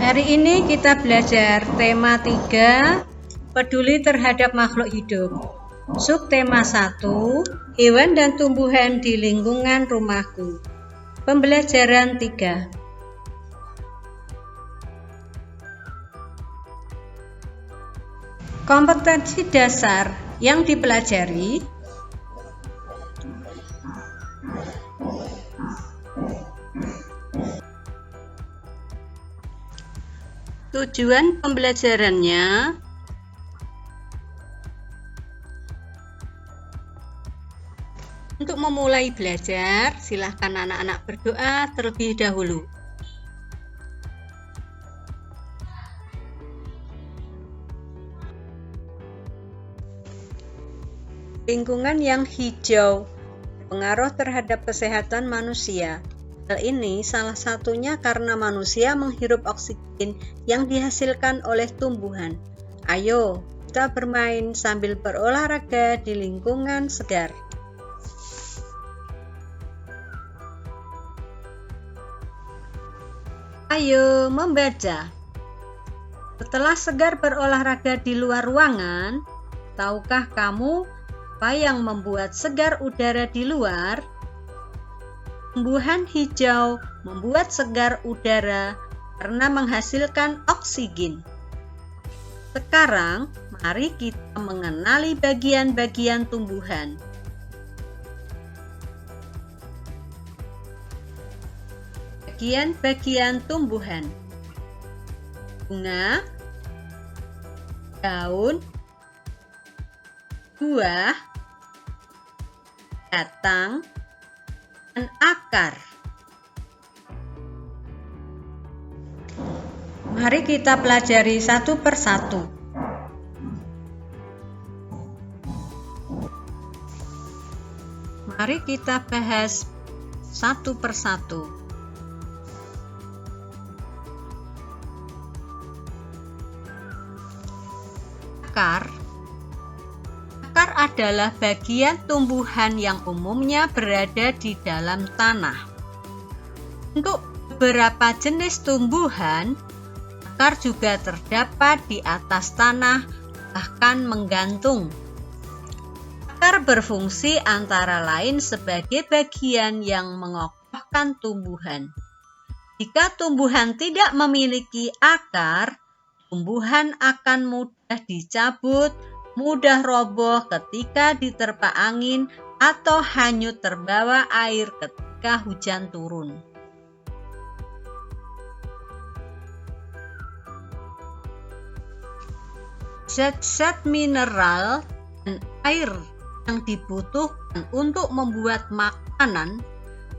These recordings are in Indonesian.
Hari ini kita belajar tema 3, peduli terhadap makhluk hidup. Subtema 1, hewan dan tumbuhan di lingkungan rumahku. Pembelajaran 3. Kompetensi dasar yang dipelajari: tujuan pembelajarannya untuk memulai belajar, silahkan anak-anak berdoa terlebih dahulu. Lingkungan yang hijau berpengaruh terhadap kesehatan manusia. Hal ini salah satunya karena manusia menghirup oksigen yang dihasilkan oleh tumbuhan. Ayo, kita bermain sambil berolahraga di lingkungan segar. Ayo membaca. Setelah segar berolahraga di luar ruangan, tahukah kamu apa yang membuat segar udara di luar? Tumbuhan hijau membuat segar udara karena menghasilkan oksigen. Sekarang, mari kita mengenali bagian-bagian tumbuhan. Bagian-bagian tumbuhan: bunga, daun, buah, batang, dan akar. Mari kita pelajari satu persatu. Mari kita bahas satu persatu. Akar adalah bagian tumbuhan yang umumnya berada di dalam tanah. Untuk beberapa jenis tumbuhan, akar juga terdapat di atas tanah, bahkan menggantung. Akar berfungsi antara lain sebagai bagian yang mengokohkan tumbuhan. Jika tumbuhan tidak memiliki akar, tumbuhan akan mudah dicabut, mudah roboh ketika diterpa angin atau hanyut terbawa air ketika hujan turun. Zat-zat mineral dan air yang dibutuhkan untuk membuat makanan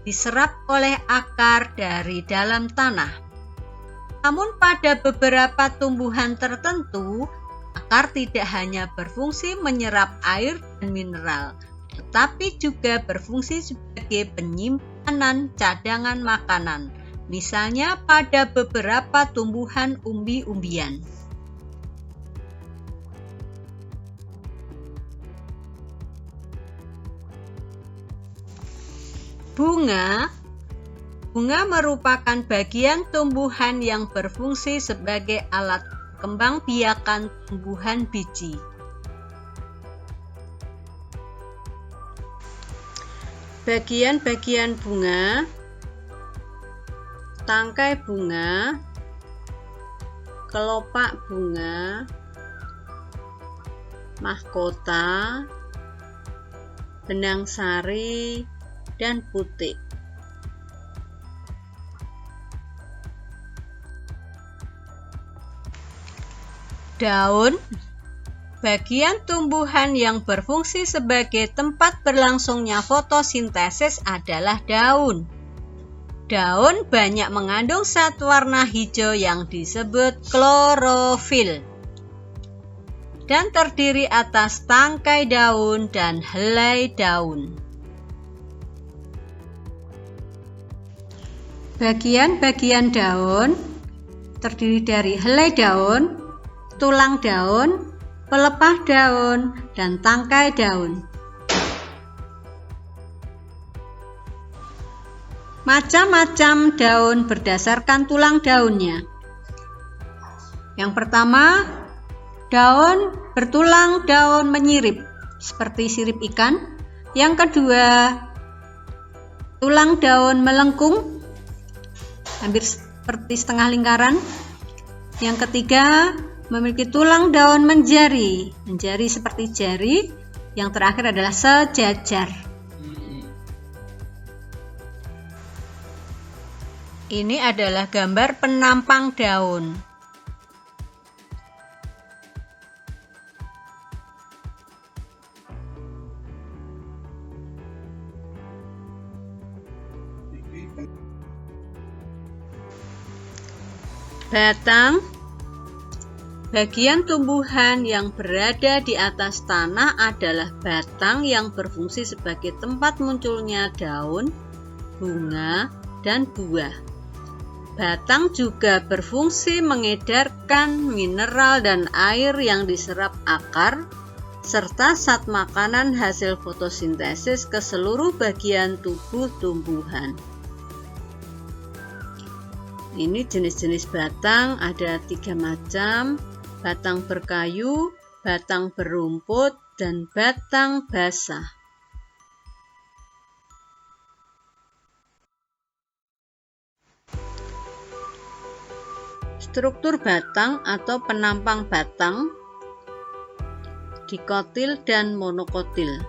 diserap oleh akar dari dalam tanah. Namun pada beberapa tumbuhan tertentu, akar tidak hanya berfungsi menyerap air dan mineral, tetapi juga berfungsi sebagai penyimpanan cadangan makanan, misalnya pada beberapa tumbuhan umbi-umbian. Bunga merupakan bagian tumbuhan yang berfungsi sebagai alat kembang biakan tumbuhan biji. Bagian-bagian bunga: tangkai bunga, kelopak bunga, mahkota, benang sari, dan putik. Daun, bagian tumbuhan yang berfungsi sebagai tempat berlangsungnya fotosintesis adalah daun. Daun banyak mengandung zat warna hijau yang disebut klorofil dan terdiri atas tangkai daun dan helai daun. Bagian-bagian daun terdiri dari helai daun, tulang daun, pelepah daun, dan tangkai daun. Macam-macam daun berdasarkan tulang daunnya. Yang pertama, daun bertulang daun menyirip seperti sirip ikan. Yang kedua, tulang daun melengkung hampir seperti setengah lingkaran. Yang ketiga, memiliki tulang daun menjari seperti jari. Yang terakhir adalah sejajar. Ini adalah gambar penampang daun. Batang, bagian tumbuhan yang berada di atas tanah adalah batang yang berfungsi sebagai tempat munculnya daun, bunga, dan buah. Batang juga berfungsi mengedarkan mineral dan air yang diserap akar, serta zat makanan hasil fotosintesis ke seluruh bagian tubuh tumbuhan. Ini jenis-jenis batang, ada 3 macam: batang berkayu, batang berumput, dan batang basah. Struktur batang atau penampang batang, dikotil dan monokotil.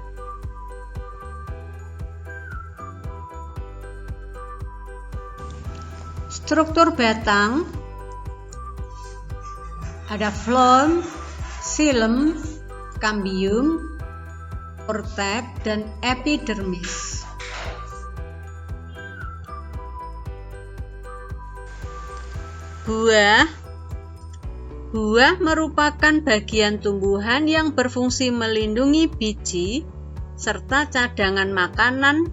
Struktur batang ada floem, xilem, cambium, cortec, dan epidermis. Buah merupakan bagian tumbuhan yang berfungsi melindungi biji serta cadangan makanan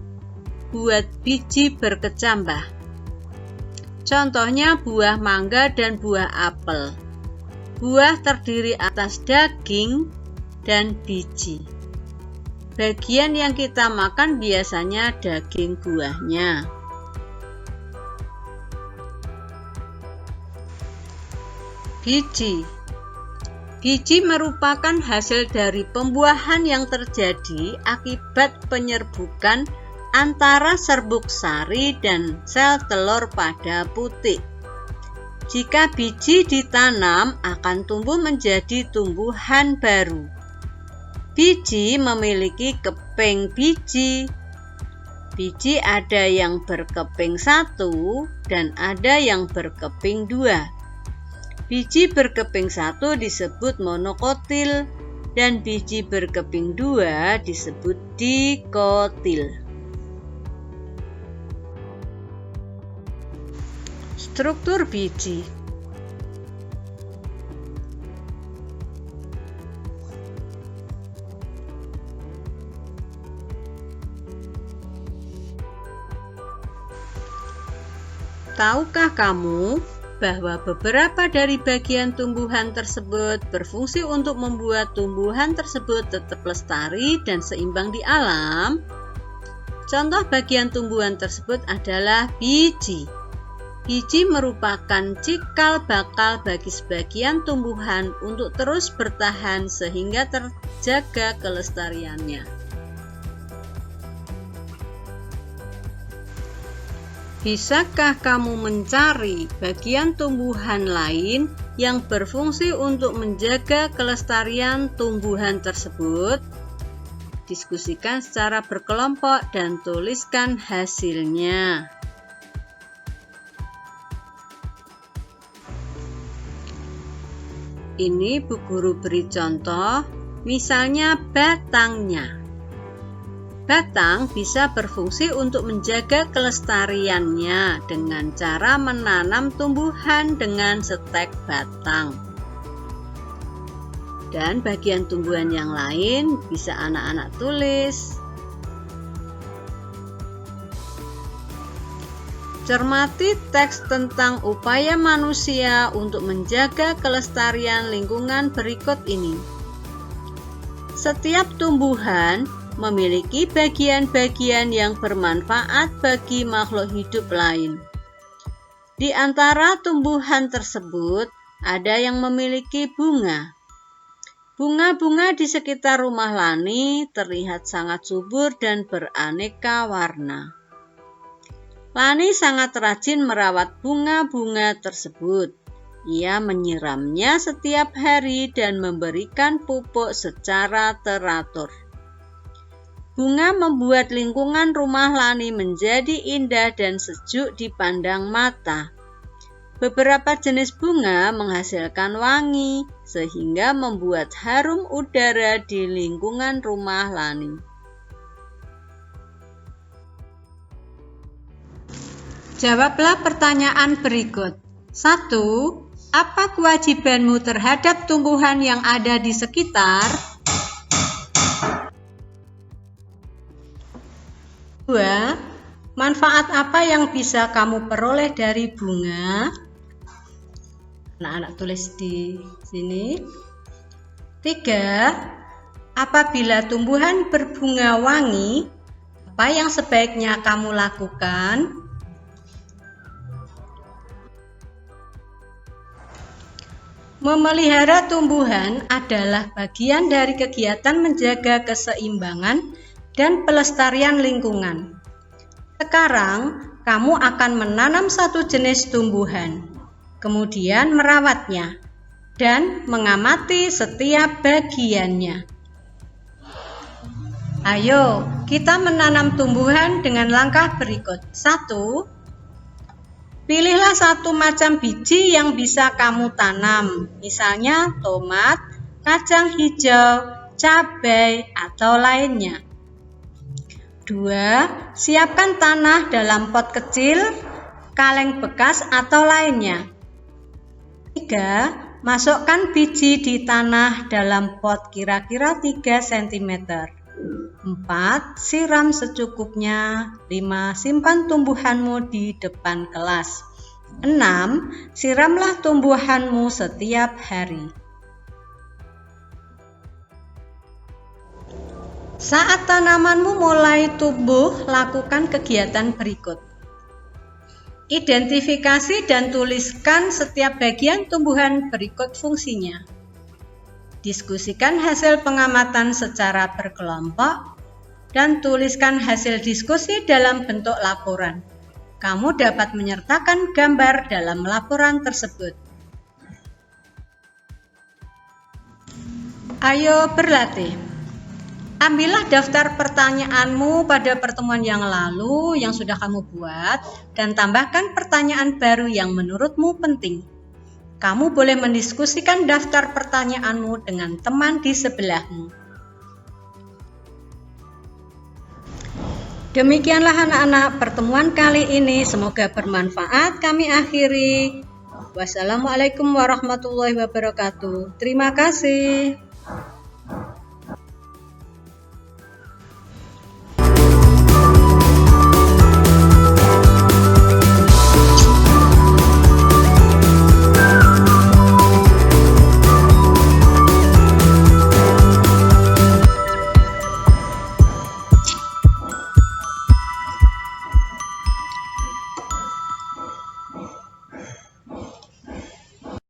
buat biji berkecambah. Contohnya buah mangga dan buah apel. Buah terdiri atas daging dan biji. Bagian yang kita makan biasanya daging buahnya. Biji merupakan hasil dari pembuahan yang terjadi akibat penyerbukan antara serbuk sari dan sel telur pada putik. Jika biji ditanam, akan tumbuh menjadi tumbuhan baru. Biji memiliki keping biji. Biji ada yang berkeping 1 dan ada yang berkeping 2. Biji berkeping 1 disebut monokotil dan biji berkeping 2 disebut dikotil. Struktur biji. Tahukah kamu bahwa beberapa dari bagian tumbuhan tersebut berfungsi untuk membuat tumbuhan tersebut tetap lestari dan seimbang di alam? Contoh bagian tumbuhan tersebut adalah biji. Biji merupakan cikal bakal bagi sebagian tumbuhan untuk terus bertahan sehingga terjaga kelestariannya. Bisakah kamu mencari bagian tumbuhan lain yang berfungsi untuk menjaga kelestarian tumbuhan tersebut? Diskusikan secara berkelompok dan tuliskan hasilnya. Ini Bu Guru beri contoh, misalnya batangnya. Batang bisa berfungsi untuk menjaga kelestariannya dengan cara menanam tumbuhan dengan setek batang. Dan bagian tumbuhan yang lain bisa anak-anak tulis. Cermati teks tentang upaya manusia untuk menjaga kelestarian lingkungan berikut ini. Setiap tumbuhan memiliki bagian-bagian yang bermanfaat bagi makhluk hidup lain. Di antara tumbuhan tersebut, ada yang memiliki bunga. Bunga-bunga di sekitar rumah Lani terlihat sangat subur dan beraneka warna. Lani sangat rajin merawat bunga-bunga tersebut. Ia menyiramnya setiap hari dan memberikan pupuk secara teratur. Bunga membuat lingkungan rumah Lani menjadi indah dan sejuk dipandang mata. Beberapa jenis bunga menghasilkan wangi, sehingga membuat harum udara di lingkungan rumah Lani. Jawablah pertanyaan berikut. 1. Apa kewajibanmu terhadap tumbuhan yang ada di sekitar? 2. Manfaat apa yang bisa kamu peroleh dari bunga? Anak-anak tulis di sini. 3. Apabila tumbuhan berbunga wangi, apa yang sebaiknya kamu lakukan? Memelihara tumbuhan adalah bagian dari kegiatan menjaga keseimbangan dan pelestarian lingkungan. Sekarang, kamu akan menanam satu jenis tumbuhan, kemudian merawatnya, dan mengamati setiap bagiannya. Ayo, kita menanam tumbuhan dengan langkah berikut. 1. Pilihlah satu macam biji yang bisa kamu tanam, misalnya tomat, kacang hijau, cabai, atau lainnya. 2. Siapkan tanah dalam pot kecil, kaleng bekas, atau lainnya. 3. Masukkan biji di tanah dalam pot kira-kira 3 cm. 4. Siram secukupnya. 5. Simpan tumbuhanmu di depan kelas. 6. Siramlah tumbuhanmu setiap hari. Saat tanamanmu mulai tumbuh, lakukan kegiatan berikut. Identifikasi dan tuliskan setiap bagian tumbuhan berikut fungsinya. Diskusikan hasil pengamatan secara berkelompok dan tuliskan hasil diskusi dalam bentuk laporan. Kamu dapat menyertakan gambar dalam laporan tersebut. Ayo berlatih. Ambillah daftar pertanyaanmu pada pertemuan yang lalu yang sudah kamu buat dan tambahkan pertanyaan baru yang menurutmu penting. Kamu boleh mendiskusikan daftar pertanyaanmu dengan teman di sebelahmu. Demikianlah anak-anak pertemuan kali ini, semoga bermanfaat. Kami akhiri. Wassalamualaikum warahmatullahi wabarakatuh. Terima kasih.